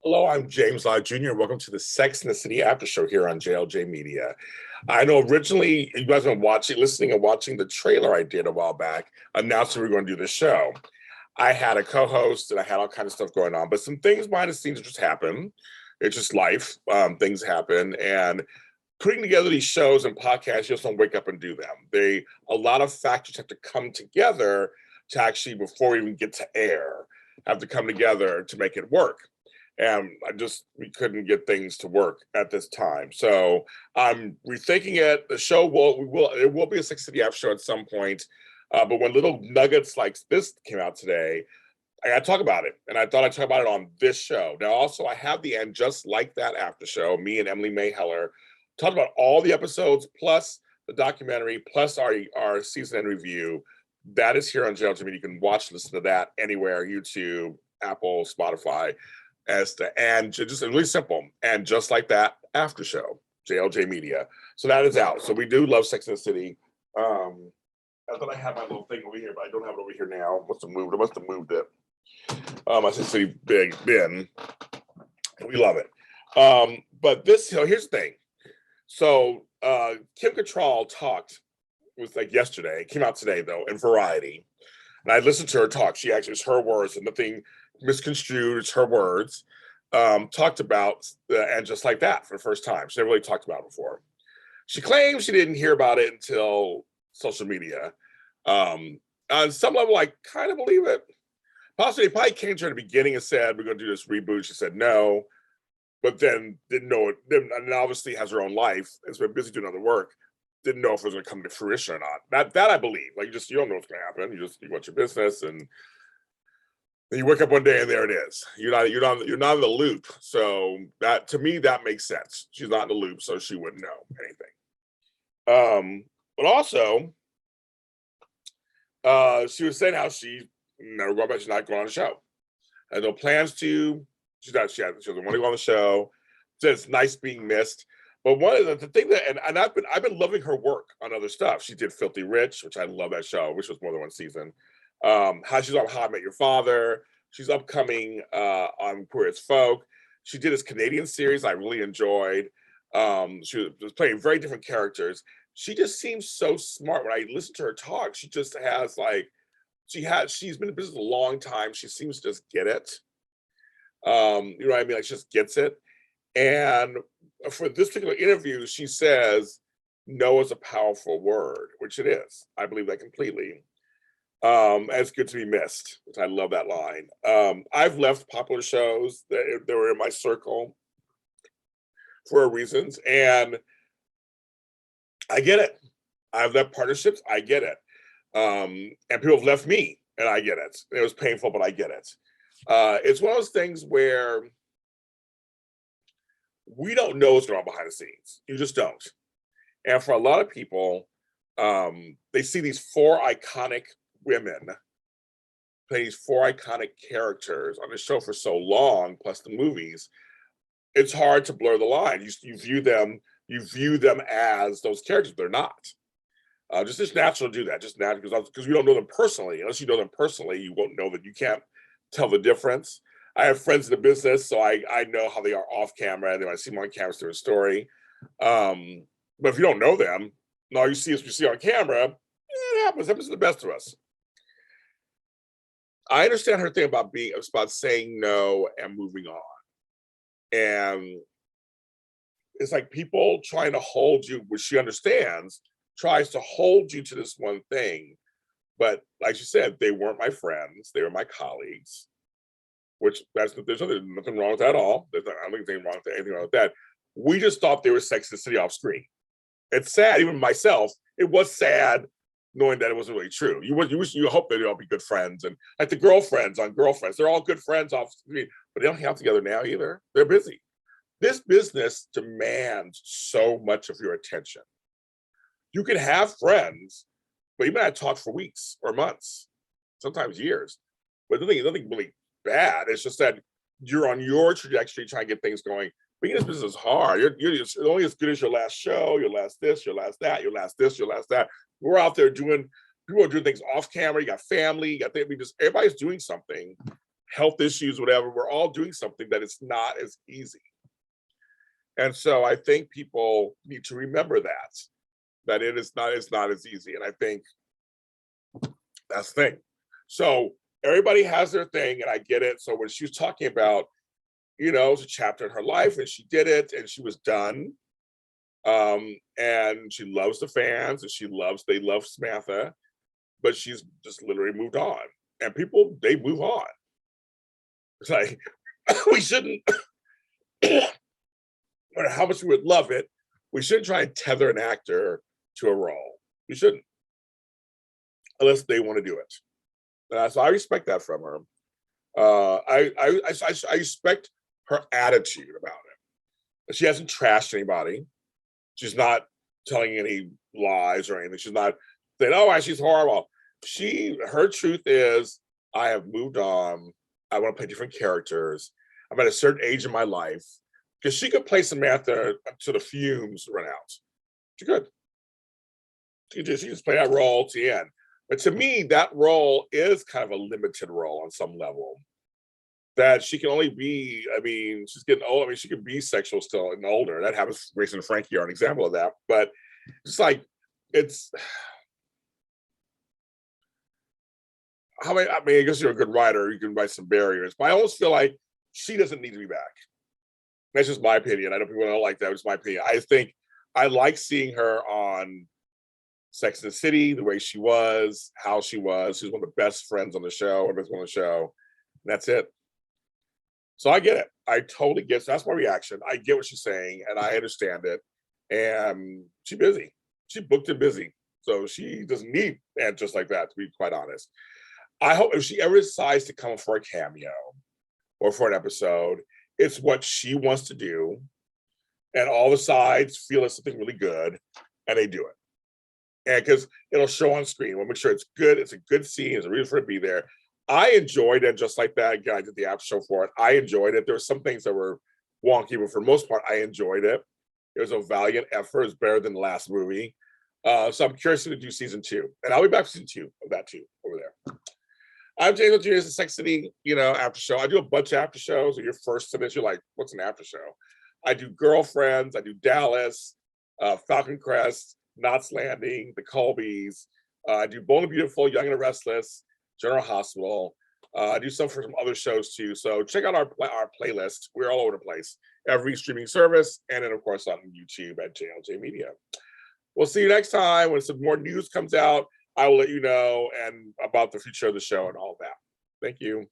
Hello, I'm James Lott Jr. Welcome to the Sex and the City Aftershow here on JLJ Media. I know originally you guys have been listening and watching the trailer I did a while back, announcing we were going to do this show. I had a co-host and I had all kinds of stuff going on, but some things behind the scenes just happen. It's just life. Things happen, and putting together these shows and podcasts, you just don't wake up and do them. A lot of factors have to come together to actually, before we even get to air, have to come together to make it work. And we couldn't get things to work at this time. So I'm rethinking it. The show it will be a Sex City After show at some point. But when little nuggets like this came out today, I got to talk about it. And I thought I'd talk about it on this show. Now, also, I have the And Just Like That After show. Me and Emily May Heller talked about all the episodes, plus the documentary, plus our season end review. That is here on JLJ Media. You can watch, listen to that anywhere, YouTube, Apple, Spotify. And just really simple. And Just Like That After show, JLJ Media. So that is out. So we do love Sex and the City. I thought I had my little thing over here, but I don't have it over here now. I must have moved it. My Sex and the City big bin. We love it. But this, here's the thing. So Kim Cattrall talked, it was like yesterday, it came out today though, in Variety. And I listened to her talk. She actually, it's her words and nothing misconstrued, it's her words. Talked about And Just Like That for the first time. She never really talked about it before. She claims she didn't hear about it until social media. On some level, I kind of believe it. Possibly, probably came to her at the beginning and said, we're going to do this reboot. She said no, but then didn't know it. And obviously has her own life. Has been busy doing other work. Didn't know if it was going to come to fruition or not. That I believe. Like, you don't know what's going to happen. You want your business, and then you wake up one day and there it is. You're not in the loop. So that, to me, that makes sense. She's not in the loop, so she wouldn't know anything. But also, she was saying how she never going back. She's not going on the show. Has no plans to. She doesn't want to go on the show. Said it's nice being missed. But one of the thing that, and I've been loving her work on other stuff. She did Filthy Rich, which I love that show, which was more than one season. How she's on How I Met Your Father. She's upcoming on Queer as Folk. She did this Canadian series I really enjoyed. She was playing very different characters. She just seems so smart. When I listen to her talk, she just has she's been in business a long time. She seems to just get it. You know what I mean? Like, she just gets it. And for this particular interview, she says, no is a powerful word, which it is. I believe that completely. And it's good to be missed, which I love that line. I've left popular shows that were in my circle for reasons, and I get it. I've left partnerships, I get it. And people have left me, and I get it. It was painful, but I get it. It's one of those things where we don't know what's going on behind the scenes. You just don't. And for a lot of people, they see these four iconic women play these four iconic characters on the show for so long, plus the movies. It's hard to blur the line. You view them as those characters. They're not. Just natural to do that. Just natural, because we don't know them personally. Unless you know them personally, you won't know that. You can't tell the difference. I have friends in the business, so I know how they are off camera, and then I see them on camera through a story. But if you don't know them, and all you see is what you see on camera, it happens. It happens to the best of us. I understand her thing about saying no and moving on. And it's like people trying to hold you, which she understands, tries to hold you to this one thing. But like she said, they weren't my friends. They were my colleagues, which there's nothing wrong with that at all. I don't think there's anything wrong with that. We just thought they were Sex and the City off screen. It's sad, even myself, it was sad knowing that it wasn't really true. You hope that they'll all be good friends, and like the girlfriends on Girlfriends, they're all good friends off screen, but they don't hang out together now either. They're busy. This business demands so much of your attention. You can have friends, but you might not talk for weeks or months, sometimes years. But nothing really bad. It's just that you're on your trajectory trying to get things going. Being in this business is hard. You're only as good as your last show, your last this, your last that, your last this, your last that. We're out there people are doing things off camera. You got family, everybody's doing something. health issues, whatever. We're all doing something that is not as easy. And so I think people need to remember that it's not as easy. And I think that's the thing. So everybody has their thing, and I get it. So when she was talking about, it's a chapter in her life, and she did it, and she was done. And she loves the fans, and they love Samantha, but she's just literally moved on. And people, they move on. It's like, we shouldn't, no matter how much we would love it, we shouldn't try and tether an actor to a role. We shouldn't, unless they want to do it. So I respect that from her. I respect her attitude about it. She hasn't trashed anybody. She's not telling any lies or anything. She's not saying, "Oh, she's horrible." Her truth is, I have moved on. I want to play different characters. I'm at a certain age in my life, because she could play Samantha to the fumes run out. She could. She just play that role to the end. But to me, that role is kind of a limited role on some level. That she can only be, she's getting old. She could be sexual still and older. That happens. Grace and Frankie are an example of that. But it's like, I guess you're a good writer. You can write some barriers. But I almost feel like she doesn't need to be back. That's just my opinion. I know people don't like that. It's my opinion. I think I like seeing her on Sex and the City, the way she was, how she was. She was one of the best friends on the show, everyone's on the show. And that's it. So I get it. I totally get it. So that's my reaction. I get what she's saying, and I understand it. And she's busy. She booked and busy. So she doesn't need answers like that, to be quite honest. I hope if she ever decides to come for a cameo or for an episode, it's what she wants to do. And all the sides feel it's something really good, and they do it. And because it'll show on screen. We'll make sure it's good. It's a good scene. There's a reason for it to be there. I enjoyed it just like that. Again, I did the after show for it. I enjoyed it. There were some things that were wonky, but for the most part, I enjoyed it. It was a valiant effort. It's better than the last movie. So I'm curious to do season 2. And I'll be back for season 2 of that too, over there. I'm James Lott Jr. This is Sex City, after show. I do a bunch of after shows. Or you're first to this, you're like, what's an after show? I do Girlfriends. I do Dallas, Falcon Crest, Knots Landing, The Colbys. I do Bold and Beautiful, Young and Restless, General Hospital. I do some for some other shows too. So check out our playlist. We're all over the place. Every streaming service, and then of course on YouTube at JLJ Media. We'll see you next time when some more news comes out. I will let you know and about the future of the show and all of that. Thank you.